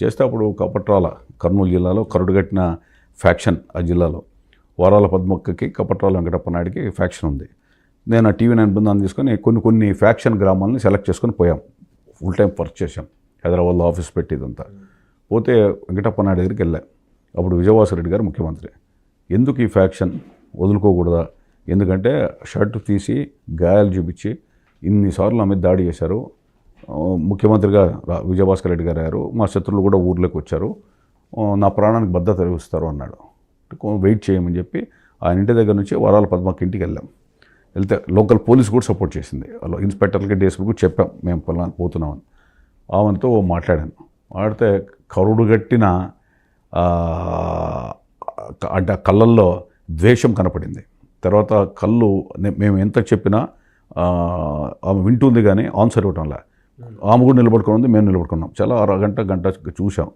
చేస్తే అప్పుడు కపట్రాల కర్నూలు జిల్లాలో కరుడుగట్టిన ఫ్యాక్షన్ ఆ జిల్లాలో వారాల పద్మక్కకి కపట్రాల వెంకటప్ప నాయుడికి ఫ్యాక్షన్ ఉంది. నేను ఆ TV9 బృందాన్ని తీసుకొని కొన్ని ఫ్యాక్షన్ గ్రామాలని సెలెక్ట్ చేసుకొని పోయాం. ఫుల్ టైం వర్క్ చేశాం. హైదరాబాద్లో ఆఫీస్ పెట్టేదంతా పోతే వెంకటప్ప నాయుడు దగ్గరికి వెళ్ళాం. అప్పుడు విజయవాసరెడ్డి గారు ముఖ్యమంత్రి. ఎందుకు ఈ ఫ్యాక్షన్ వదులుకోకూడదా? ఎందుకంటే షర్టు తీసి గాయాలు చూపించి ఇన్నిసార్లు నా మీద దాడి చేశారు. ముఖ్యమంత్రిగా విజయభాస్కర్ రెడ్డి గారు అయ్యారు. మా శత్రువులు కూడా ఊర్లోకి వచ్చారు. నా ప్రాణానికి భద్రత ఇస్తారు అన్నాడు. వెయిట్ చేయమని చెప్పి ఆయన ఇంటి దగ్గర నుంచి వారాల పద్మకి ఇంటికి వెళ్ళాం. వెళ్తే లోకల్ పోలీస్ కూడా సపోర్ట్ చేసింది. వాళ్ళు ఇన్స్పెక్టర్లకి DSP కూడా చెప్పాం మేము పోతున్నామని. ఆమెతో మాట్లాడాను. మాట్లాడితే కరుడుగట్టిన అంటే కళ్ళల్లో ద్వేషం కనపడింది. తర్వాత కళ్ళు మేము ఎంత చెప్పినా ఆమె వింటుంది కానీ ఆన్సర్ ఇవ్వటంలా. ఆమె కూడా నిలబడుకుని ఉంది, మేము నిలబడుకున్నాం. చాలా గంట చూసాం.